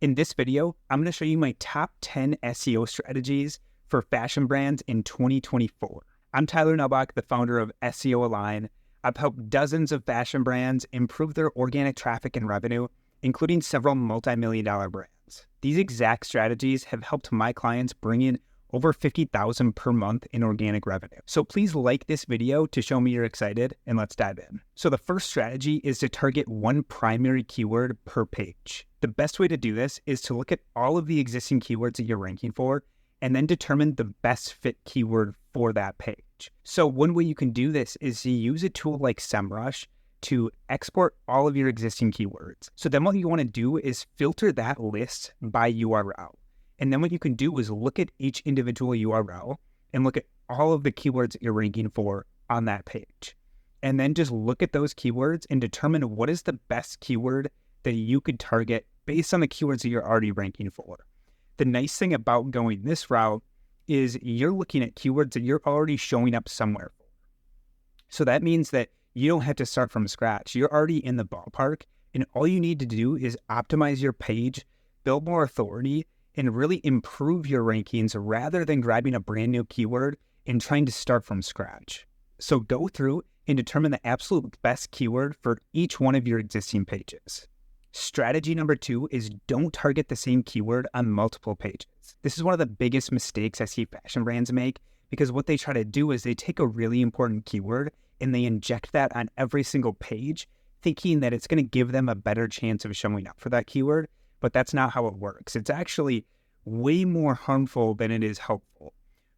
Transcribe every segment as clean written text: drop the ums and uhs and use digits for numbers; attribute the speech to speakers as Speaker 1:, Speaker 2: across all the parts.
Speaker 1: In this video, I'm going to show you my top 10 SEO strategies for fashion brands in 2024. I'm Tyler Nelbach, the founder of SEO Align. I've helped dozens of fashion brands improve their organic traffic and revenue, including several multi-million-dollar brands. These exact strategies have helped my clients bring in over $50,000 per month in organic revenue. So please like this video to show me you're excited, and let's dive in. So the first strategy is to target one primary keyword per page. The best way to do this is to look at all of the existing keywords that you're ranking for and then determine the best fit keyword for that page. So one way you can do this is to use a tool like SEMrush to export all of your existing keywords. So then what you want to do is filter that list by URL. And then what you can do is look at each individual URL and look at all of the keywords that you're ranking for on that page. And then just look at those keywords and determine what is the best keyword that you could target based on the keywords that you're already ranking for. The nice thing about going this route is you're looking at keywords that you're already showing up somewhere for. So that means that you don't have to start from scratch. You're already in the ballpark, and all you need to do is optimize your page, build more authority, and really improve your rankings rather than grabbing a brand new keyword and trying to start from scratch. So go through and determine the absolute best keyword for each one of your existing pages. Strategy number 2 is don't target the same keyword on multiple pages. This is one of the biggest mistakes I see fashion brands make, because what they try to do is they take a really important keyword and they inject that on every single page, thinking that it's going to give them a better chance of showing up for that keyword. But that's not how it works. It's actually way more harmful than it is helpful.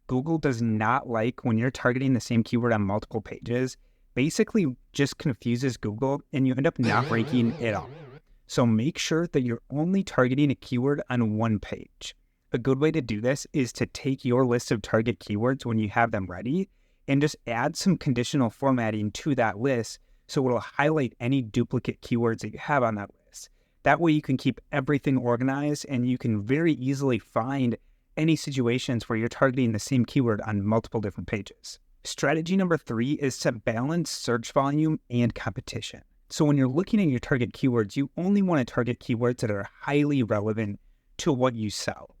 Speaker 1: Google does not like when you're targeting the same keyword on multiple pages. Basically just confuses Google and you end up not ranking at all. So make sure that you're only targeting a keyword on one page. A good way to do this is to take your list of target keywords when you have them ready and just add some conditional formatting to that list so it'll highlight any duplicate keywords that you have on that list. That way you can keep everything organized and you can very easily find any situations where you're targeting the same keyword on multiple different pages. Strategy number 3 is to balance search volume and competition. So when you're looking at your target keywords, you only want to target keywords that are highly relevant to what you sell.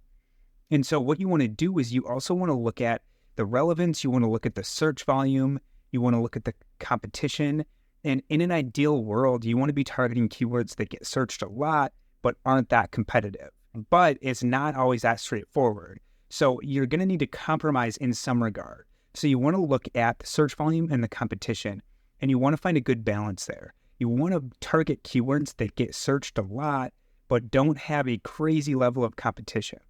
Speaker 1: And so what you want to do is you also want to look at the relevance, you want to look at the search volume, you want to look at the competition. And in an ideal world, you want to be targeting keywords that get searched a lot, but aren't that competitive. But it's not always that straightforward. So you're going to need to compromise in some regard. So you want to look at the search volume and the competition, and you want to find a good balance there. You want to target keywords that get searched a lot, but don't have a crazy level of competition.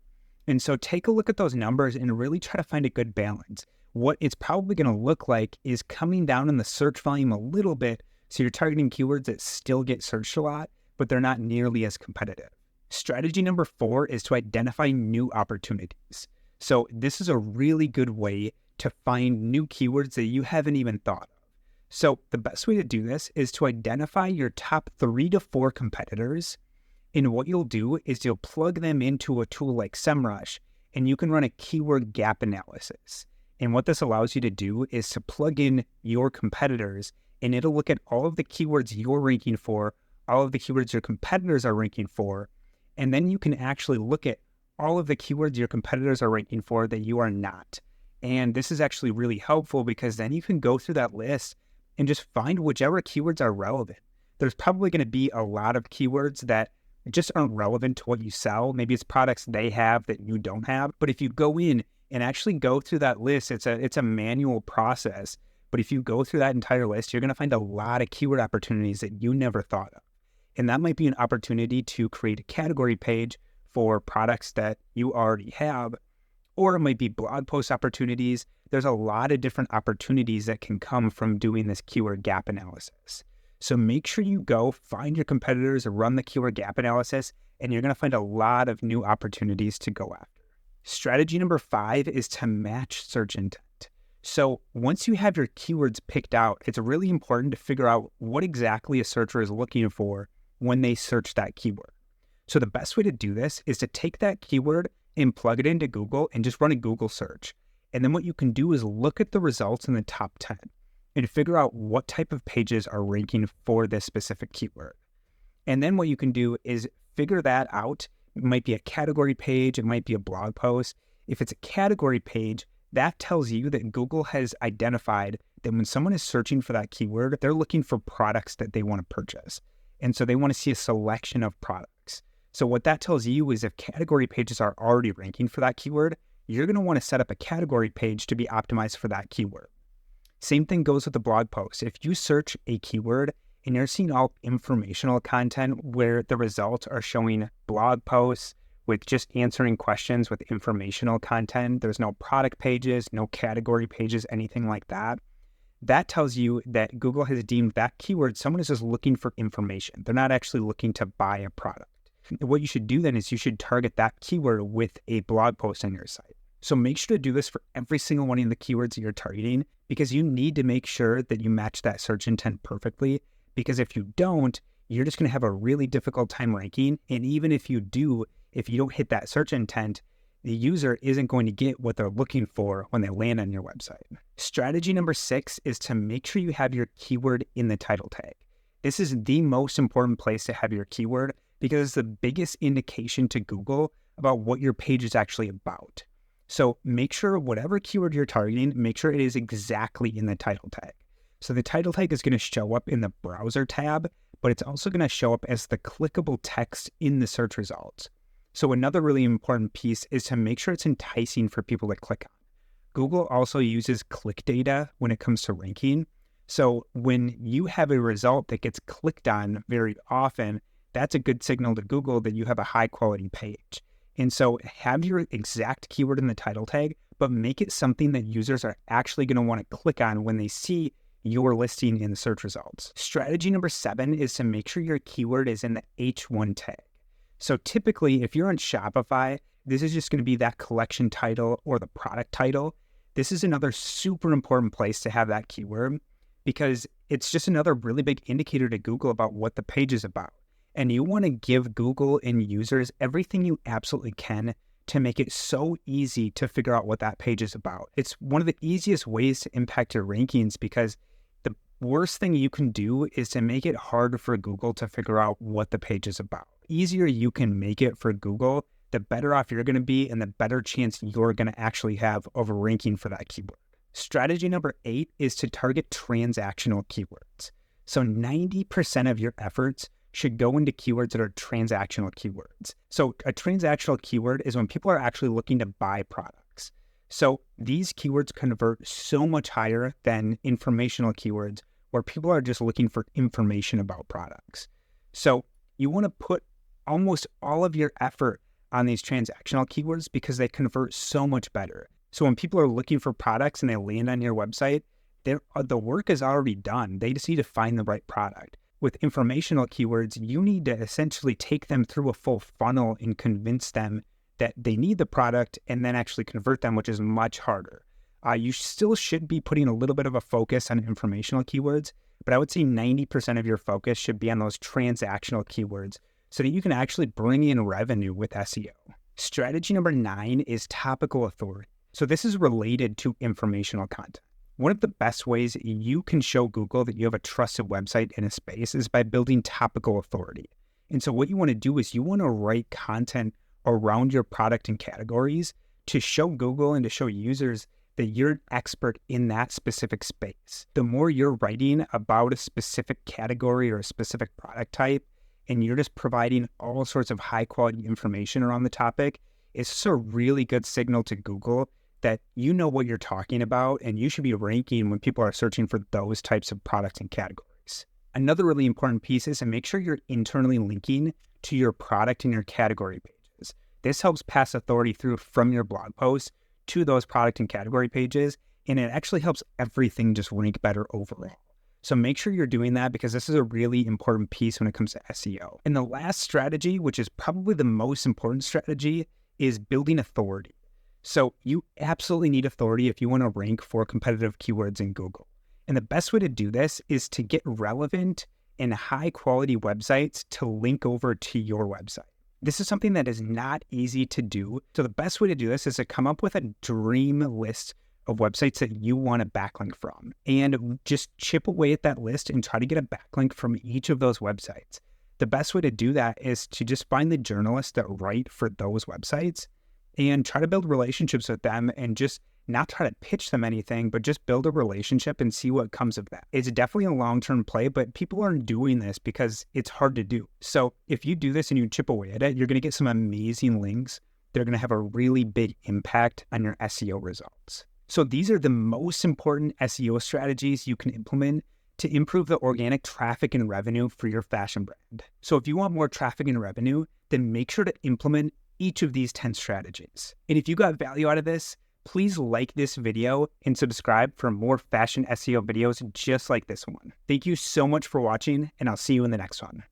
Speaker 1: And so take a look at those numbers and really try to find a good balance. What it's probably going to look like is coming down in the search volume a little bit, so you're targeting keywords that still get searched a lot, but they're not nearly as competitive. Strategy number 4 is to identify new opportunities. So this is a really good way to find new keywords that you haven't even thought of. So the best way to do this is to identify your top 3 to 4 competitors, and what you'll do is you'll plug them into a tool like SEMrush, and you can run a keyword gap analysis. And what this allows you to do is to plug in your competitors, and it'll look at all of the keywords you're ranking for, all of the keywords your competitors are ranking for, and then you can actually look at all of the keywords your competitors are ranking for that you are not. And this is actually really helpful because then you can go through that list and just find whichever keywords are relevant. There's probably going to be a lot of keywords that just aren't relevant to what you sell. Maybe it's products they have that you don't have. But if you go in and actually go through that list, it's a manual process. But if you go through that entire list, you're going to find a lot of keyword opportunities that you never thought of. And that might be an opportunity to create a category page for products that you already have, or it might be blog post opportunities. There's a lot of different opportunities that can come from doing this keyword gap analysis. So make sure you go find your competitors, run the keyword gap analysis, and you're going to find a lot of new opportunities to go after. Strategy number 5 is to match search intent. So once you have your keywords picked out, it's really important to figure out what exactly a searcher is looking for when they search that keyword. So the best way to do this is to take that keyword and plug it into Google and just run a Google search. And then what you can do is look at the results in the top 10 and figure out what type of pages are ranking for this specific keyword. And then what you can do is figure that out It might be a category page. It might be a blog post. If it's a category page, that tells you that Google has identified that when someone is searching for that keyword, they're looking for products that they want to purchase. And so they want to see a selection of products. So what that tells you is if category pages are already ranking for that keyword, you're going to want to set up a category page to be optimized for that keyword. Same thing goes with the blog post. If you search a keyword and you're seeing all informational content where the results are showing blog posts with just answering questions with informational content, there's no product pages, no category pages, anything like that. That tells you that Google has deemed that keyword, someone is just looking for information. They're not actually looking to buy a product. What you should do then is you should target that keyword with a blog post on your site. So make sure to do this for every single one of the keywords that you're targeting, because you need to make sure that you match that search intent perfectly. Because if you don't, you're just going to have a really difficult time ranking. And even if you do, if you don't hit that search intent, the user isn't going to get what they're looking for when they land on your website. Strategy number 6 is to make sure you have your keyword in the title tag. This is the most important place to have your keyword because it's the biggest indication to Google about what your page is actually about. So make sure whatever keyword you're targeting, make sure it is exactly in the title tag. So the title tag is going to show up in the browser tab, but it's also going to show up as the clickable text in the search results. So another really important piece is to make sure it's enticing for people to click on. Google also uses click data when it comes to ranking. So when you have a result that gets clicked on very often, that's a good signal to Google that you have a high quality page. And so have your exact keyword in the title tag, but make it something that users are actually going to want to click on when they see your listing in the search results. Strategy number 7 is to make sure your keyword is in the H1 tag. So typically, if you're on Shopify, this is just going to be that collection title or the product title. This is another super important place to have that keyword because it's just another really big indicator to Google about what the page is about. And you want to give Google and users everything you absolutely can to make it so easy to figure out what that page is about. It's one of the easiest ways to impact your rankings because the worst thing you can do is to make it hard for Google to figure out what the page is about. The easier you can make it for Google, the better off you're going to be and the better chance you're going to actually have of ranking for that keyword. Strategy number 8 is to target transactional keywords. So 90% of your efforts should go into keywords that are transactional keywords. So a transactional keyword is when people are actually looking to buy products. So these keywords convert so much higher than informational keywords where people are just looking for information about products. So you want to put almost all of your effort on these transactional keywords because they convert so much better. So when people are looking for products and they land on your website, the work is already done. They just need to find the right product. With informational keywords, you need to essentially take them through a full funnel and convince them that they need the product and then actually convert them, which is much harder. You still should be putting a little bit of a focus on informational keywords, but I would say 90% of your focus should be on those transactional keywords so that you can actually bring in revenue with SEO. Strategy number 9 is topical authority. So this is related to informational content. One of the best ways you can show Google that you have a trusted website in a space is by building topical authority. And so what you want to do is you want to write content around your product and categories to show Google and to show users that you're an expert in that specific space. The more you're writing about a specific category or a specific product type, and you're just providing all sorts of high quality information around the topic, it's just a really good signal to Google that you know what you're talking about and you should be ranking when people are searching for those types of products and categories. Another really important piece is to make sure you're internally linking to your product and your category pages. This helps pass authority through from your blog posts to those product and category pages, and it actually helps everything just rank better overall. So make sure you're doing that because this is a really important piece when it comes to SEO. And the last strategy, which is probably the most important strategy, is building authority. So you absolutely need authority if you want to rank for competitive keywords in Google. And the best way to do this is to get relevant and high quality websites to link over to your website. This is something that is not easy to do. So the best way to do this is to come up with a dream list of websites that you want to backlink from and just chip away at that list and try to get a backlink from each of those websites. The best way to do that is to just find the journalists that write for those websites and try to build relationships with them and just not try to pitch them anything, but just build a relationship and see what comes of that. It's definitely a long-term play, but people aren't doing this because it's hard to do. So if you do this and you chip away at it, you're going to get some amazing links. They're going to have a really big impact on your SEO results. So these are the most important SEO strategies you can implement to improve the organic traffic and revenue for your fashion brand. So if you want more traffic and revenue, then make sure to implement each of these 10 strategies. And if you got value out of this, please like this video and subscribe for more fashion SEO videos just like this one. Thank you so much for watching, and I'll see you in the next one.